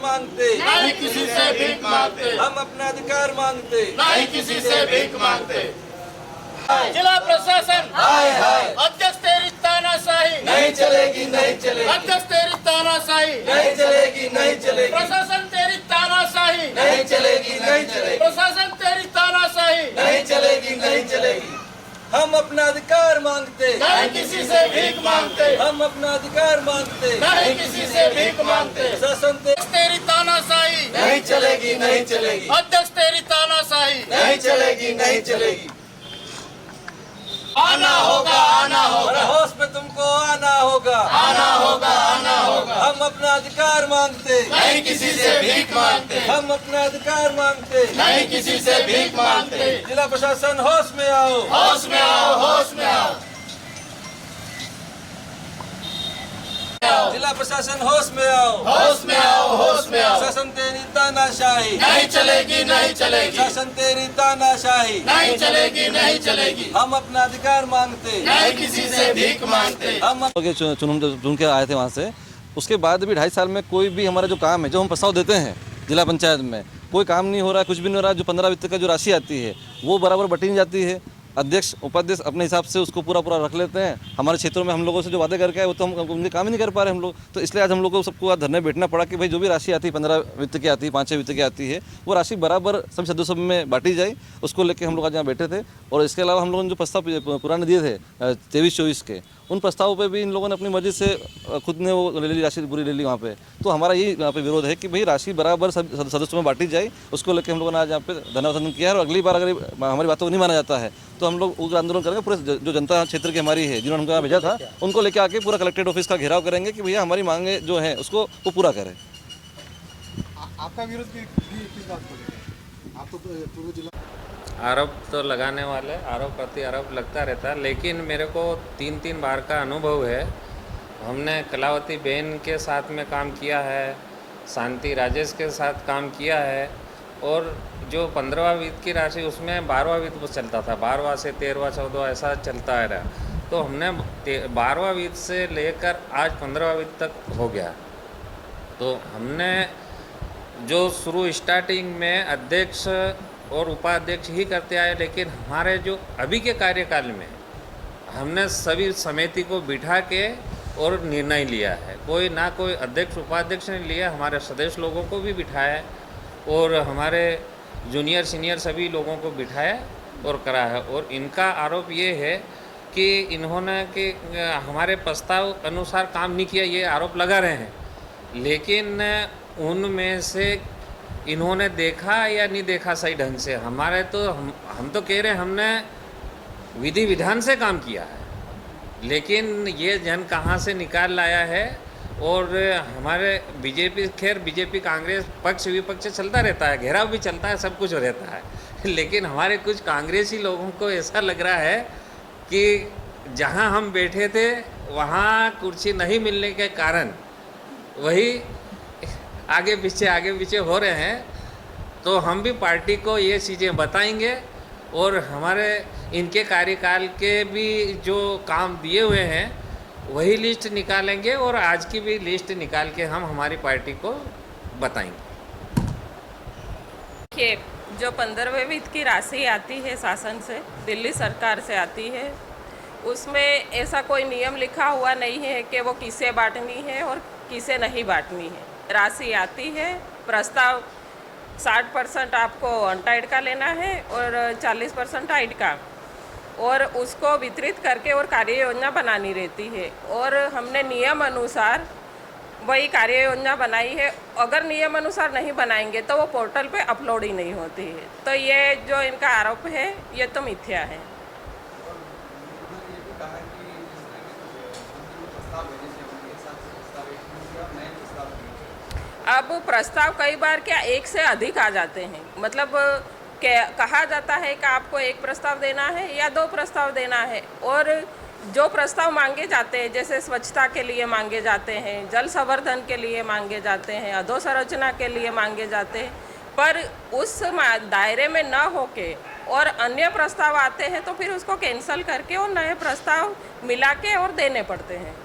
मांगते, नहीं किसी से भीख मांगते, हम अपना अधिकार मांगते, नहीं किसी से भीख मांगते। जिला प्रशासन हाय हाय अध्यक्ष तेरी तानाशाही नहीं चलेगी, नहीं चलेगी, अध्यक्ष तेरी तानाशाही नहीं चलेगी, नहीं चलेगी, प्रशासन तेरी तानाशाही नहीं चलेगी, नहीं चलेगी, प्रशासन तेरी तानाशाही नहीं चलेगी, नहीं चलेगी। हम अपना अधिकार मांगते, नहीं किसी से भीख मांगते, हम अपना अधिकार मांगते, नहीं किसी से भीख मांगते। शासन तेरी तानाशाही नहीं चलेगी, नहीं चलेगी, अध्यक्ष तेरी तानाशाही नहीं चलेगी, नहीं चलेगी। आना होगा, आना और होगा, होश में तुमको आना होगा, आना होगा, आना होगा। हम अपना अधिकार मांगते, नहीं किसी से भीख मांगते, हम अपना अधिकार मांगते, नहीं किसी से भीख मांगते। जिला प्रशासन होश में आओ, होश में आओ, होश में आओ, जिला प्रशासन होश में आओ, होश में आओ, होश में आओ। शासन तेरी तानाशाही नहीं चलेगी, नहीं चलेगी, शासन तेरी तानाशाही नहीं चलेगी, नहीं चलेगी। हम अपना अधिकार मांगते, नहीं किसी से भीख मांगते। हम चुन के आए थे वहाँ से। उसके बाद भी 2.5 साल में कोई भी हमारा जो काम है, जो हम प्रस्ताव देते हैं जिला पंचायत में, कोई काम नहीं हो रहा है, कुछ भी नहीं हो रहा है। जो 15 वित्त का जो राशि आती है वो बराबर बटी नहीं जाती है। अध्यक्ष उपाध्यक्ष अपने हिसाब से उसको पूरा रख लेते हैं। हमारे क्षेत्रों में हम लोगों से जो वादे करके आए वो तो हम उनके काम ही नहीं कर पा रहे हम लोग। तो इसलिए आज हम लोग को सबको आज धरने बैठना पड़ा कि भाई जो भी राशि आती है 15 वित्त की आती है, 5 वित्त की आती है, वो राशि बराबर सभी सदस्यों में बांटी जाए। उसको लेकर हम लोग आज यहाँ बैठे थे। और इसके अलावा हम लोगों ने जो प्रस्ताव पुराने दिए थे 23-24 के, उन प्रस्तावों पे भी इन लोगों ने अपनी मर्जी से खुद ने वो ले ली, राशि पूरी ले ली वहाँ पे। तो हमारा यही यहाँ पे विरोध है कि भाई राशि बराबर सदस्यों में बांटी जाए। उसको लेकर हम लोगों ने आज यहाँ पे धरना किया है। और अगली बार अगर हमारी बातों को नहीं माना जाता है तो हम लोग उग्र आंदोलन करेंगे। पूरे जो जनता क्षेत्र की हमारी है, जिन्होंने हमको यहाँ भेजा था, उनको लेकर आके पूरा कलेक्ट्रेट ऑफिस का घेराव करेंगे कि भैया हमारी मांगे जो है उसको वो पूरा करें। आपका विरोध किस बात को लेकर? आप तो पूर्व जिला आरोप तो लगाने वाले, आरोप प्रति आरोप लगता रहता है, लेकिन मेरे को 3 बार का अनुभव है। हमने कलावती बहन के साथ में काम किया है, शांति राजेश के साथ काम किया है। और जो 15वां वित्त की राशि उसमें 12वां वित्त चलता था, 12वां से 13वां 14वां ऐसा चलता रहा। तो हमने 12वां वित्त से लेकर आज 15वां वित्त तक हो गया। तो हमने जो शुरू स्टार्टिंग में अध्यक्ष और उपाध्यक्ष ही करते आए, लेकिन हमारे जो अभी के कार्यकाल में हमने सभी समिति को बिठा के और निर्णय लिया है। कोई ना कोई अध्यक्ष उपाध्यक्ष ने लिया, हमारे सदस्य लोगों को भी बिठाया और हमारे जूनियर सीनियर सभी लोगों को बिठाया और करा है। और इनका आरोप ये है कि इन्होंने कि हमारे प्रस्ताव अनुसार काम नहीं किया, ये आरोप लगा रहे हैं। लेकिन उनमें से इन्होंने देखा या नहीं देखा सही ढंग से, हमारे तो हम तो कह रहे हैं हमने विधि विधान से काम किया है, लेकिन ये जन कहाँ से निकाल लाया है। और हमारे बीजेपी, खैर बीजेपी कांग्रेस पक्ष विपक्ष चलता रहता है, घेराव भी चलता है, सब कुछ रहता है, लेकिन हमारे कुछ कांग्रेसी लोगों को ऐसा लग रहा है कि जहाँ हम बैठे थे वहाँ कुर्सी नहीं मिलने के कारण वही आगे पीछे हो रहे हैं। तो हम भी पार्टी को ये चीज़ें बताएंगे और हमारे इनके कार्यकाल के भी जो काम दिए हुए हैं वही लिस्ट निकालेंगे और आज की भी लिस्ट निकाल के हम हमारी पार्टी को बताएंगे। देखिए, जो 15वें वित्त की राशि आती है शासन से, दिल्ली सरकार से आती है, उसमें ऐसा कोई नियम लिखा हुआ नहीं है कि वो किसे बांटनी है और किसे नहीं बांटनी है। राशि आती है, प्रस्ताव 60% आपको अनटाइड का लेना है और 40% टाइड का, और उसको वितरित करके और कार्य योजना बनानी रहती है। और हमने नियम अनुसार वही कार्य योजना बनाई है। अगर नियम अनुसार नहीं बनाएंगे तो वो पोर्टल पे अपलोड ही नहीं होती है। तो ये जो इनका आरोप है ये तो मिथ्या है। अब प्रस्ताव कई बार क्या एक से अधिक आ जाते हैं, मतलब कहा जाता है कि आपको एक प्रस्ताव देना है या 2 प्रस्ताव देना है। और जो प्रस्ताव मांगे जाते हैं, जैसे स्वच्छता के लिए मांगे जाते हैं, जल संवर्धन के लिए मांगे जाते हैं, अधोसंरचना के लिए मांगे जाते हैं, पर उस दायरे में न होके और अन्य प्रस्ताव आते हैं तो फिर उसको कैंसिल करके और नए प्रस्ताव मिला के और देने पड़ते हैं।